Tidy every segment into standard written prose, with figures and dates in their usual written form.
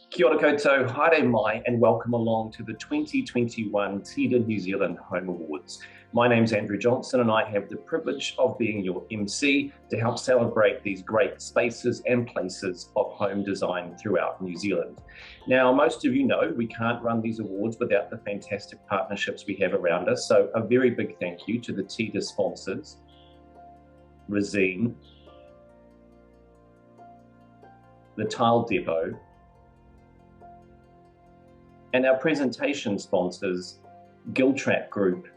Kia ora koutou, haere mai, and welcome along to the 2021 TIDA New Zealand Home Awards. My name's Andrew Johnson, and I have the privilege of being your MC to help celebrate these great spaces and places of home design throughout New Zealand. Now, most of you know we can't run these awards without the fantastic partnerships we have around us, so a very big thank you to the TIDA sponsors, Resine, the Tile Depot, and our presentation sponsors, Giltrack Group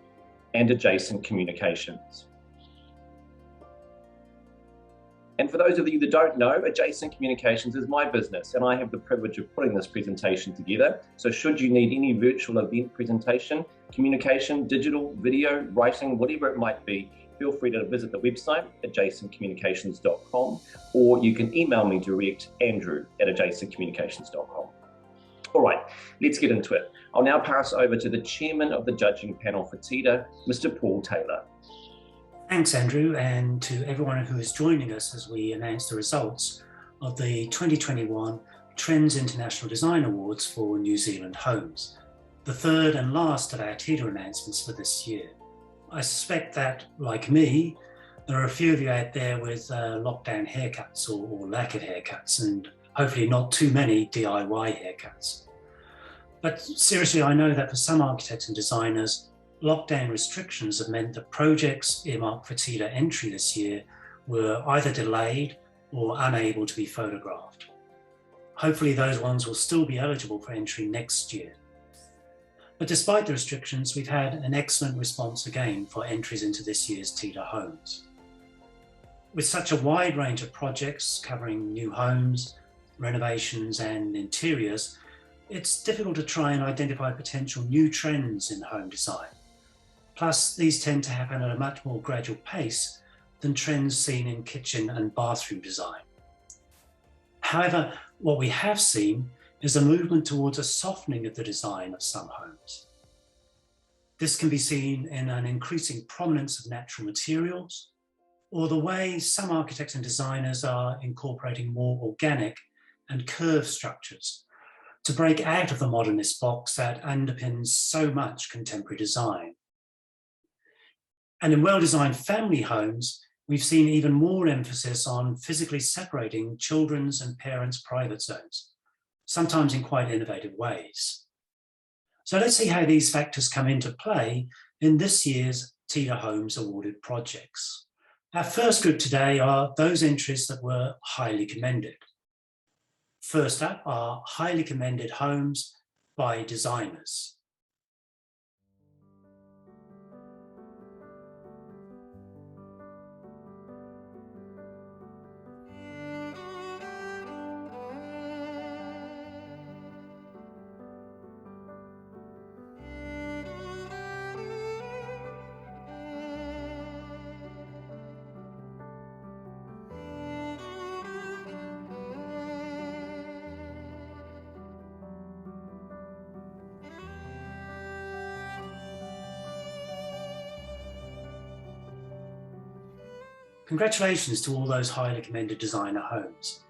and Adjacent Communications. And for those of you that don't know, Adjacent Communications is my business, and I have the privilege of putting this presentation together. So should you need any virtual event presentation, communication, digital, video, writing, whatever it might be, feel free to visit the website, adjacentcommunications.com, or you can email me direct, andrew@adjacentcommunications.com. All right, let's get into it. I'll now pass over to the chairman of the judging panel for TIDA, Mr. Paul Taylor. Thanks, Andrew, and to everyone who is joining us as we announce the results of the 2021 Trends International Design Awards for New Zealand Homes, the third and last of our TIDA announcements for this year. I suspect that, like me, there are a few of you out there with lockdown haircuts or lack of haircuts, and hopefully not too many DIY haircuts. But seriously, I know that for some architects and designers, lockdown restrictions have meant that projects earmarked for TIDA entry this year were either delayed or unable to be photographed. Hopefully those ones will still be eligible for entry next year. But despite the restrictions, we've had an excellent response again for entries into this year's TIDA Homes. With such a wide range of projects covering new homes, renovations and interiors, it's difficult to try and identify potential new trends in home design. Plus, these tend to happen at a much more gradual pace than trends seen in kitchen and bathroom design. However, what we have seen is a movement towards a softening of the design of some homes. This can be seen in an increasing prominence of natural materials, or the way some architects and designers are incorporating more organic and curved structures to break out of the modernist box that underpins so much contemporary design. And in well-designed family homes, we've seen even more emphasis on physically separating children's and parents' private zones, sometimes in quite innovative ways. So let's see how these factors come into play in this year's TIDA Homes awarded projects. Our first group today are those entries that were highly commended. First up are highly commended homes by designers. Congratulations to all those highly commended designer homes.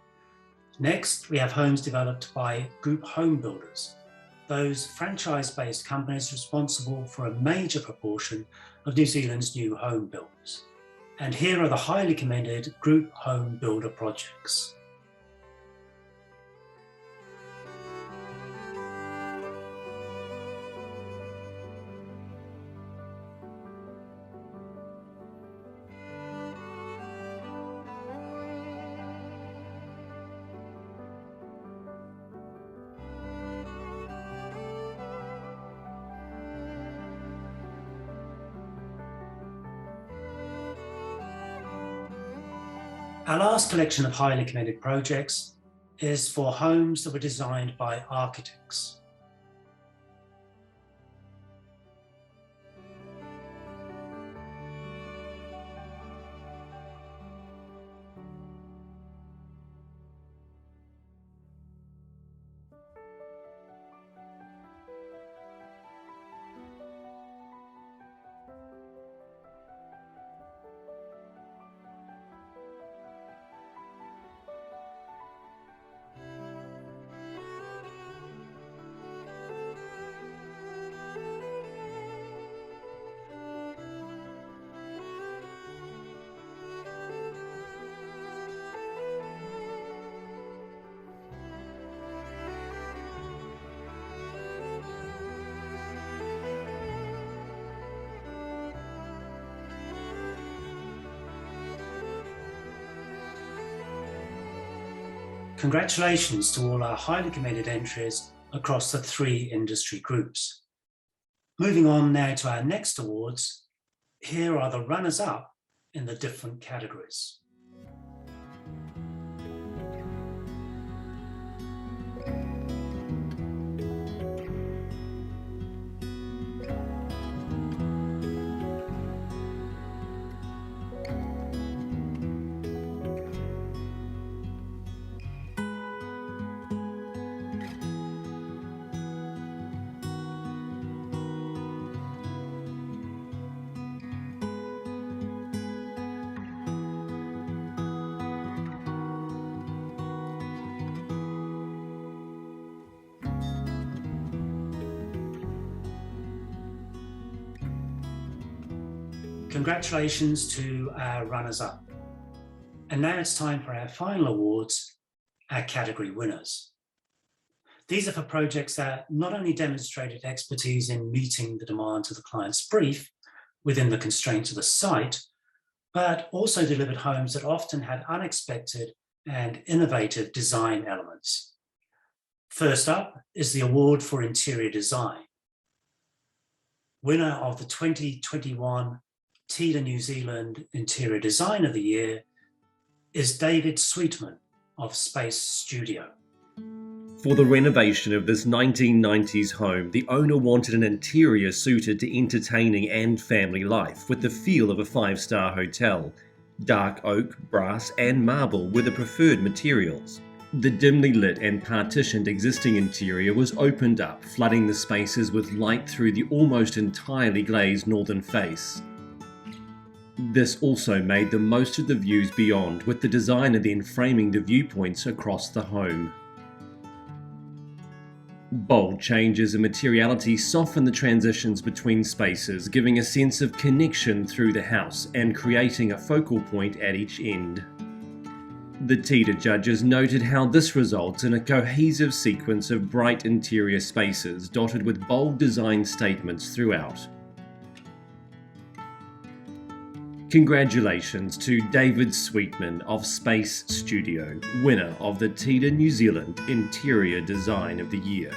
Next, we have homes developed by group home builders, those franchise-based companies responsible for a major proportion of New Zealand's new home builds. And here are the highly commended group home builder projects. Our last collection of highly commended projects is for homes that were designed by architects. Congratulations to all our highly commended entries across the 3 industry groups. Moving on now to our next awards, here are the runners-up in the different categories. Congratulations to our runners-up. And now it's time for our final awards, our category winners. These are for projects that not only demonstrated expertise in meeting the demands of the client's brief within the constraints of the site, but also delivered homes that often had unexpected and innovative design elements. First up is the award for interior design. Winner of the 2021 TIDA New Zealand Interior Design of the Year is David Sweetman of Space Studio. For the renovation of this 1990s home, the owner wanted an interior suited to entertaining and family life with the feel of a 5-star hotel. Dark oak, brass and marble were the preferred materials. The dimly lit and partitioned existing interior was opened up, flooding the spaces with light through the almost entirely glazed northern face. This also made the most of the views beyond, with the designer then framing the viewpoints across the home. Bold changes in materiality soften the transitions between spaces, giving a sense of connection through the house and creating a focal point at each end. The TIDA judges noted how this results in a cohesive sequence of bright interior spaces dotted with bold design statements throughout. Congratulations to David Sweetman of Space Studio, winner of the TIDA New Zealand Interior Design of the Year.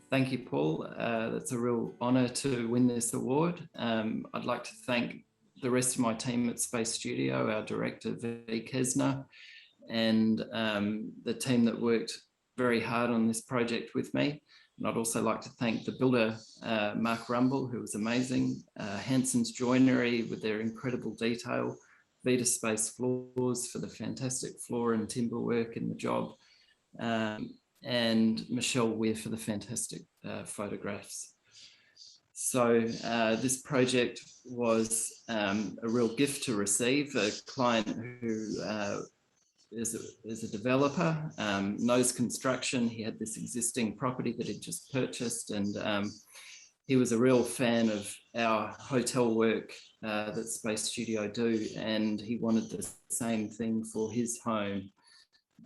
Thank you, Paul. That's a real honour to win this award. I'd like to thank the rest of my team at Space Studio, our director, V. Kesner, and the team that worked very hard on this project with me. And I'd also like to thank the builder, Mark Rumble, who was amazing, Hanson's Joinery with their incredible detail, Vita Space Floors for the fantastic floor and timber work in the job, and Michelle Weir for the fantastic photographs. So this project was a real gift to receive. A client who is a developer, knows construction. He had this existing property that he'd just purchased, and he was a real fan of our hotel work that Space Studio do, and he wanted the same thing for his home.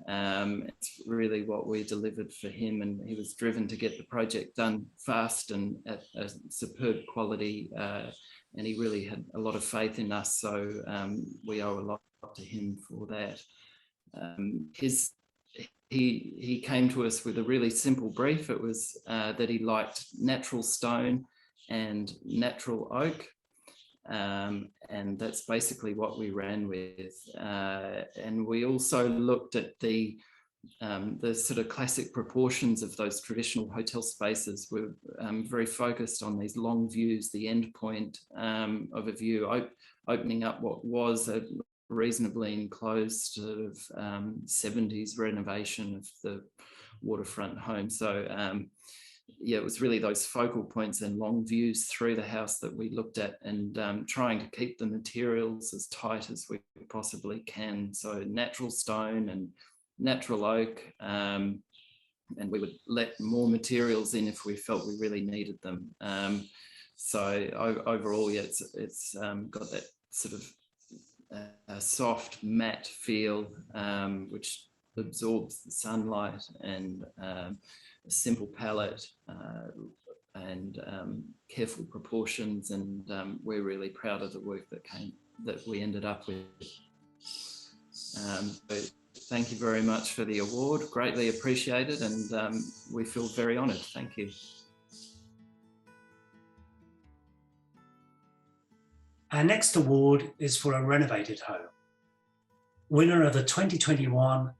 It's really what we delivered for him, and he was driven to get the project done fast and at a superb quality, and he really had a lot of faith in us, so we owe a lot to him for that. He came to us with a really simple brief. It was that he liked natural stone and natural oak, and that's basically what we ran with. And we also looked at the sort of classic proportions of those traditional hotel spaces. We're very focused on these long views, the end point of a view, opening up what was a reasonably enclosed sort of 70s renovation of the waterfront home. So yeah, it was really those focal points and long views through the house that we looked at, and trying to keep the materials as tight as we possibly can. So natural stone and natural oak, and we would let more materials in if we felt we really needed them. So overall, yeah, it's got that sort of a soft matte feel, which absorbs the sunlight, and a simple palette, and careful proportions, and we're really proud of the work that we ended up with. So thank you very much for the award, greatly appreciated, and we feel very honoured. Thank you. Our next award is for a renovated home. Winner of the 2021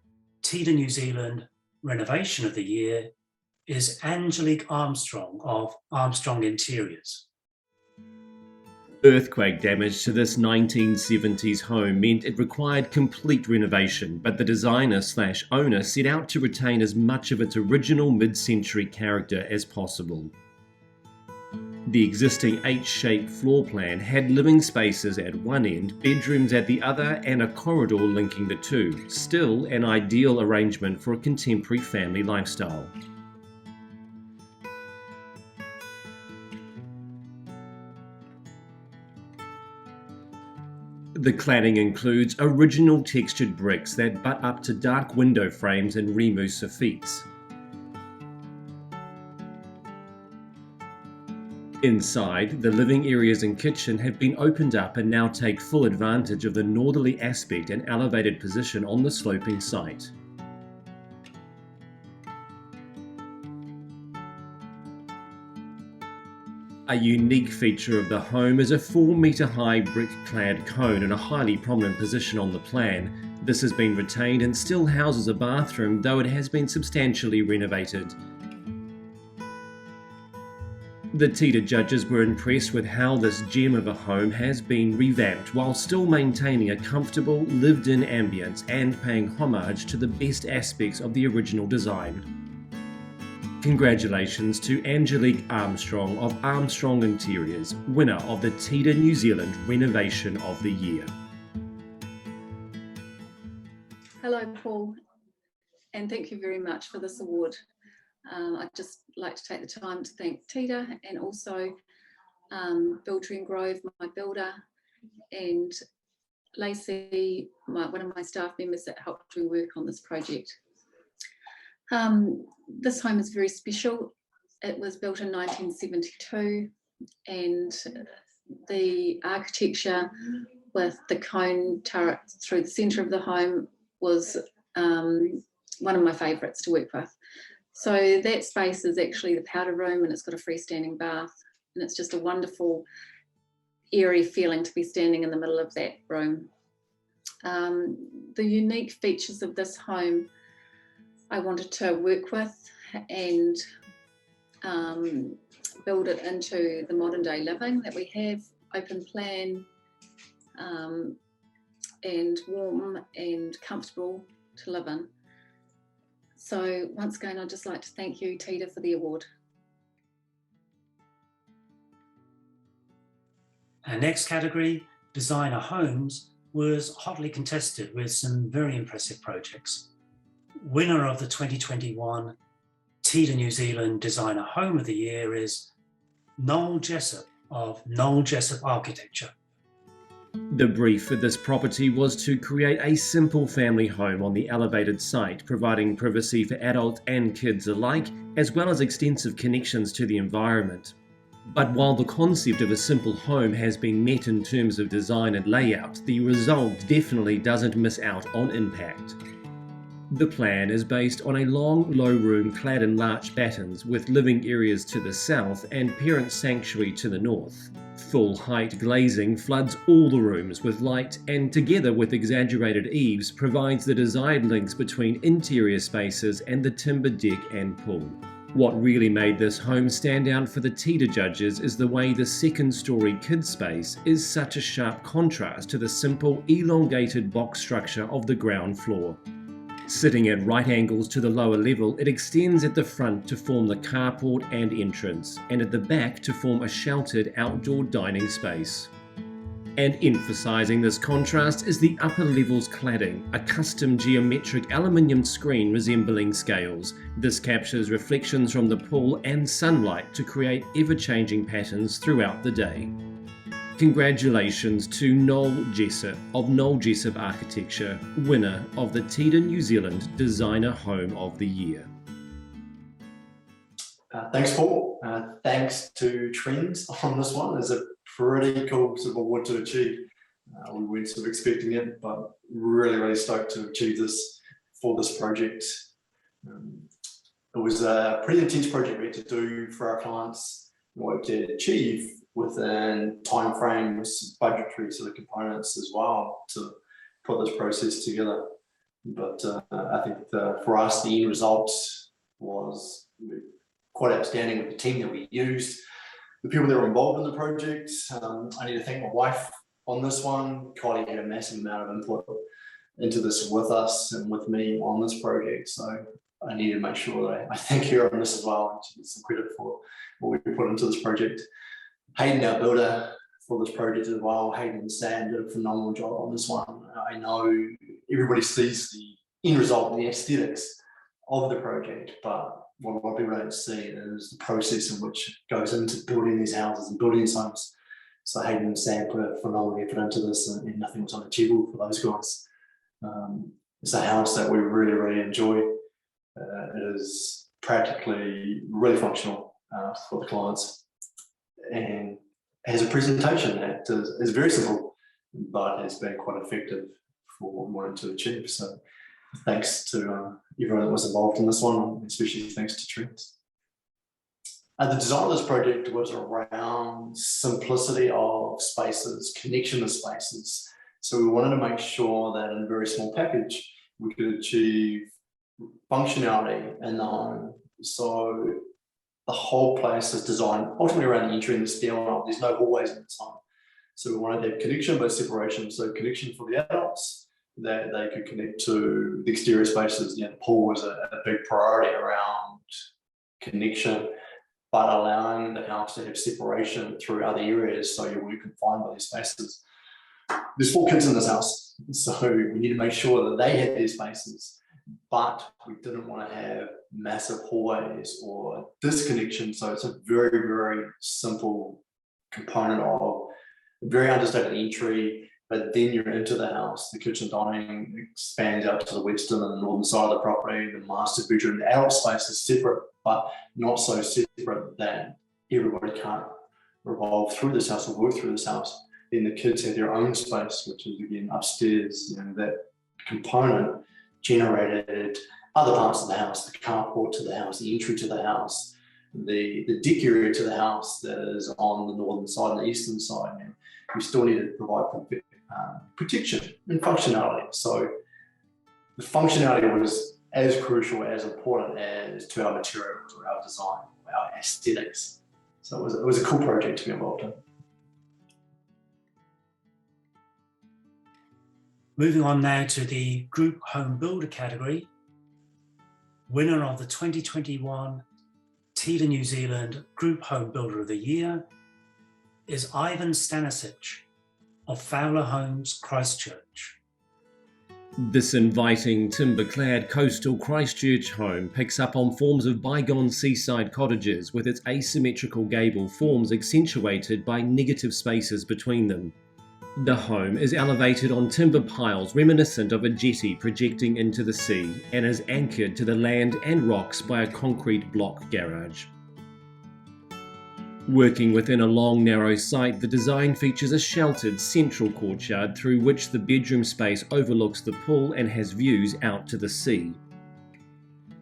TIDA New Zealand Renovation of the Year is Angelique Armstrong of Armstrong Interiors. Earthquake damage to this 1970s home meant it required complete renovation, but the designer/owner set out to retain as much of its original mid-century character as possible. The existing H-shaped floor plan had living spaces at one end, bedrooms at the other, and a corridor linking the two, still an ideal arrangement for a contemporary family lifestyle. The cladding includes original textured bricks that butt up to dark window frames and Rimu soffites. Inside, the living areas and kitchen have been opened up and now take full advantage of the northerly aspect and elevated position on the sloping site. A unique feature of the home is a 4-metre-high brick-clad cone in a highly prominent position on the plan. This has been retained and still houses a bathroom, though it has been substantially renovated. The TIDA judges were impressed with how this gem of a home has been revamped while still maintaining a comfortable, lived-in ambience and paying homage to the best aspects of the original design. Congratulations to Angelique Armstrong of Armstrong Interiors, winner of the TIDA New Zealand Renovation of the Year. Hello, Paul, and thank you very much for this award. I'd just like to take the time to thank TIDA and also Builder and Grove, my builder, and Lacey, one of my staff members that helped me work on this project. This home is very special. It was built in 1972, and the architecture with the cone turret through the centre of the home was one of my favourites to work with. So that space is actually the powder room, and it's got a freestanding bath, and it's just a wonderful, airy feeling to be standing in the middle of that room. The unique features of this home I wanted to work with and build it into the modern day living that we have, open plan, and warm and comfortable to live in. So once again, I'd just like to thank you, TIDA, for the award. Our next category, Designer Homes, was hotly contested with some very impressive projects. Winner of the 2021 TIDA New Zealand Designer Home of the Year is Noel Jessup of Noel Jessup Architecture. The brief for this property was to create a simple family home on the elevated site, providing privacy for adults and kids alike, as well as extensive connections to the environment. But while the concept of a simple home has been met in terms of design and layout, the result definitely doesn't miss out on impact. The plan is based on a long, low room clad in larch battens with living areas to the south and parent sanctuary to the north. Full height glazing floods all the rooms with light and, together with exaggerated eaves, provides the desired links between interior spaces and the timber deck and pool. What really made this home stand out for the TIDA judges is the way the second-story kids space is such a sharp contrast to the simple, elongated box structure of the ground floor. Sitting at right angles to the lower level, it extends at the front to form the carport and entrance, and at the back to form a sheltered outdoor dining space. And emphasising this contrast is the upper level's cladding, a custom geometric aluminium screen resembling scales. This captures reflections from the pool and sunlight to create ever-changing patterns throughout the day. Congratulations to Noel Jessup of Noel Jessup Architecture, winner of the TIDA New Zealand Designer Home of the Year. Thanks, Paul. Thanks to Trends on this one. It's a pretty cool sort of award to achieve. We weren't sort of expecting it, but really, really stoked to achieve this for this project. It was a pretty intense project we had to do for our clients, what to achieve within time frames, budgetary sort of components as well to put this process together. But I think for us, the end result was quite outstanding with the team that we used, the people that were involved in the project. I need to thank my wife on this one. Kylie had a massive amount of input into this with us and with me on this project. So I need to make sure that I thank her on this as well, and she gets some credit for what we put into this project. Hayden, our builder for this project as well, Hayden and Sam did a phenomenal job on this one. I know everybody sees the end result, the aesthetics of the project, but what people don't see is the process in which goes into building these houses and building these homes. So Hayden and Sam put a phenomenal effort into this, and nothing was unachievable for those guys. It's a house that we really, really enjoy. It is practically really functional for the clients, and has a presentation that is very simple, but has been quite effective for what we wanted to achieve. So thanks to everyone that was involved in this one, especially thanks to Trent. The design of this project was around simplicity of spaces, connection of spaces. So we wanted to make sure that in a very small package, we could achieve functionality in the home. So the whole place is designed ultimately around the entry and the stairwell. There's no hallways in this home. So we wanted to have connection but separation. So connection for the adults, that they could connect to the exterior spaces. The pool was a big priority around connection, but allowing the house to have separation through other areas so you weren't confined by these spaces. There's 4 kids in this house, so we need to make sure that they had their spaces, but we didn't want to have massive hallways or disconnection. So it's a very, very simple component of a very understated entry, but then you're into the house. The kitchen dining expands out to the western and the northern side of the property. The master bedroom, the adult space is separate, but not so separate that everybody can't revolve through this house or work through this house. Then the kids have their own space, which is again upstairs. That component generated other parts of the house, the carport to the house, the entry to the house, the deck area to the house that is on the northern side and the eastern side. And we still need to provide protection and functionality. So the functionality was as crucial, as important as to our materials or our design, or our aesthetics. So it was a cool project to be involved in. Moving on now to the Group Home Builder category. Winner of the 2021 TIDA New Zealand Group Home Builder of the Year is Ivan Stanisic of Fowler Homes, Christchurch. This inviting timber-clad coastal Christchurch home picks up on forms of bygone seaside cottages, with its asymmetrical gable forms accentuated by negative spaces between them. The home is elevated on timber piles reminiscent of a jetty projecting into the sea, and is anchored to the land and rocks by a concrete block garage. Working within a long, narrow site, the design features a sheltered central courtyard through which the bedroom space overlooks the pool and has views out to the sea.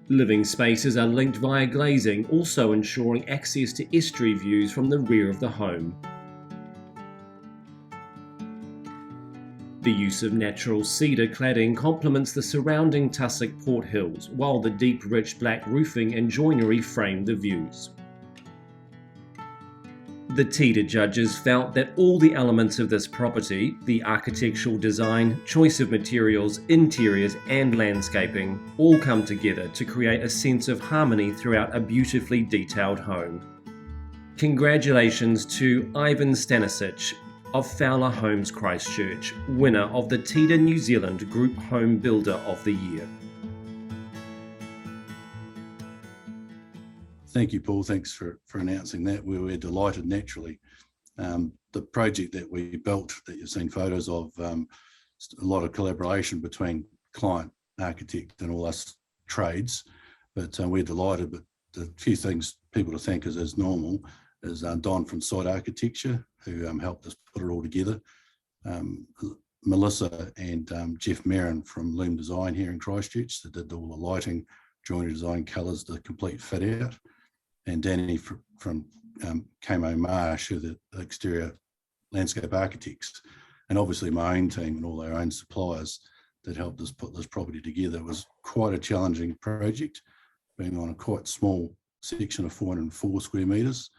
Living spaces are linked via glazing, also ensuring access to estuary views from the rear of the home. The use of natural cedar cladding complements the surrounding tussock port hills, while the deep, rich black roofing and joinery frame the views. The TIDA judges felt that all the elements of this property, the architectural design, choice of materials, interiors and landscaping, all come together to create a sense of harmony throughout a beautifully detailed home. Congratulations to Ivan Stanisic of Fowler Homes Christchurch, winner of the TIDA New Zealand Group Home Builder of the Year. Thank you, Paul. Thanks for announcing that. We were delighted, naturally. The project that we built, that you've seen photos of, a lot of collaboration between client, architect and all us trades, but we're delighted. But the few things people to thank is, as normal, is Don from Site Architecture, who helped us put it all together. Melissa and Jeff Marin from Loom Design here in Christchurch that did all the lighting, joinery design, colours, the complete fit out, and Danny from Camo Marsh, who are the exterior landscape architects, and obviously my own team and all our own suppliers that helped us put this property together. It was quite a challenging project, being on a quite small section of 404 square metres,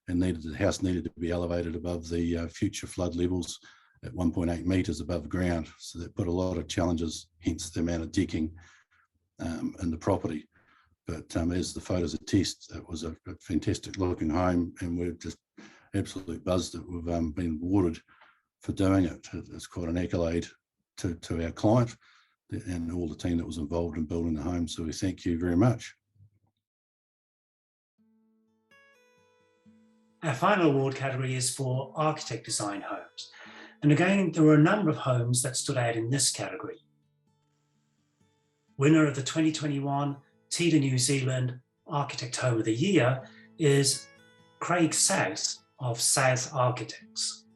and the house needed to be elevated above the future flood levels at 1.8 metres above ground. So that put a lot of challenges, hence the amount of decking in the property. But as the photos attest, it was a fantastic looking home, and we're just absolutely buzzed that we've been awarded for doing it. It's quite an accolade to our client and all the team that was involved in building the home. So we thank you very much. Our final award category is for architect design homes. And again, there were a number of homes that stood out in this category. Winner of the 2021 TIDA New Zealand Architect Home of the Year is Craig South of South Architects.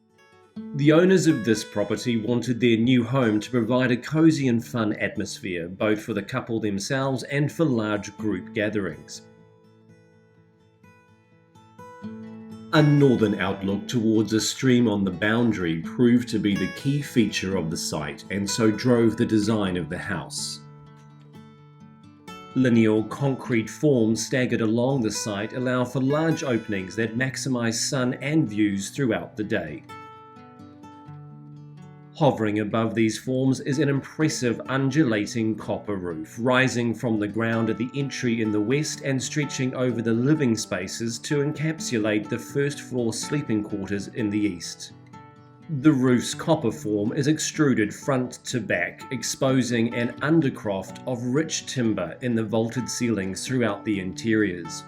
The owners of this property wanted their new home to provide a cosy and fun atmosphere, both for the couple themselves and for large group gatherings. A northern outlook towards a stream on the boundary proved to be the key feature of the site, and so drove the design of the house. Lineal concrete forms staggered along the site allow for large openings that maximise sun and views throughout the day. Hovering above these forms is an impressive undulating copper roof, rising from the ground at the entry in the west and stretching over the living spaces to encapsulate the first floor sleeping quarters in the east. The roof's copper form is extruded front to back, exposing an undercroft of rich timber in the vaulted ceilings throughout the interiors.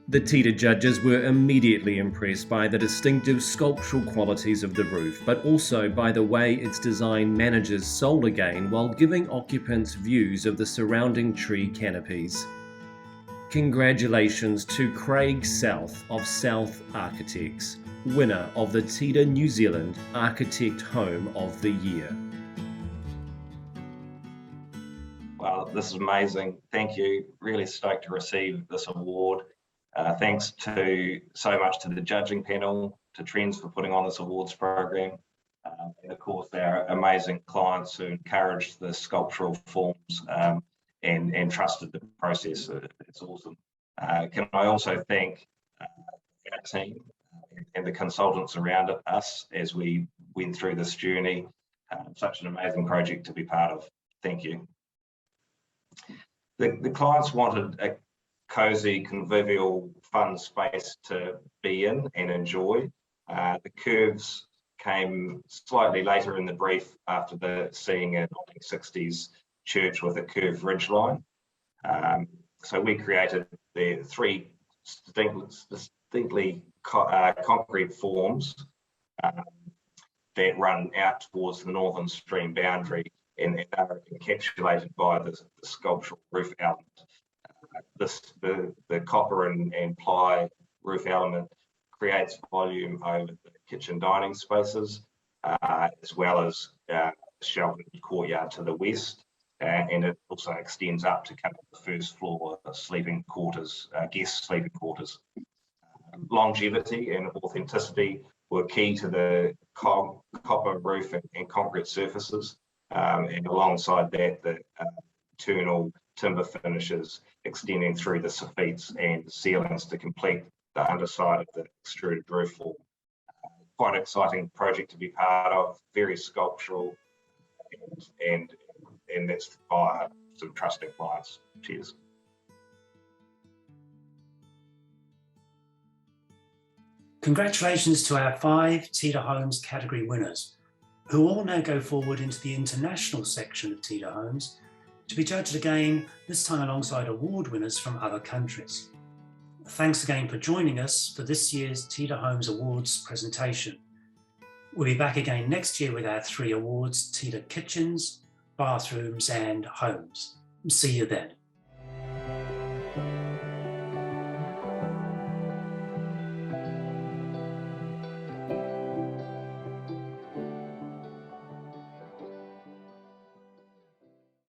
The TIDA judges were immediately impressed by the distinctive sculptural qualities of the roof, but also by the way its design manages solar gain while giving occupants views of the surrounding tree canopies. Congratulations to Craig South of South Architects, winner of the TIDA New Zealand Architect Home of the Year. Wow, this is amazing. Thank you. Really stoked to receive this award. Thanks so much to the judging panel, to Trends for putting on this awards program, and of course our amazing clients who encouraged the sculptural forms and trusted the process. It's awesome. Can I also thank our team and the consultants around us as we went through this journey. Such an amazing project to be part of. Thank you. The clients wanted a cosy, convivial, fun space to be in and enjoy. The curves came slightly later in the brief after seeing a 1960s church with a curved ridgeline. So we created the three distinctly concrete forms that run out towards the northern stream boundary and are encapsulated by the sculptural roof element. The copper and ply roof element creates volume over the kitchen dining spaces, as well as sheltered courtyard to the west, and it also extends up to cover the first floor sleeping quarters, guest sleeping quarters. Longevity and authenticity were key to the copper roof and concrete surfaces, and alongside that, the internal timber finishes extending through the soffits and ceilings to complete the underside of the extruded roof form. Quite an exciting project to be part of, very sculptural, and that's by some trusting clients. Cheers. Congratulations to our 5 TIDA Homes category winners, who all now go forward into the international section of TIDA Homes to be judged again, this time alongside award winners from other countries. Thanks again for joining us for this year's TIDA Homes Awards presentation. We'll be back again next year with our 3 awards, TIDA Kitchens, Bathrooms and Homes. See you then.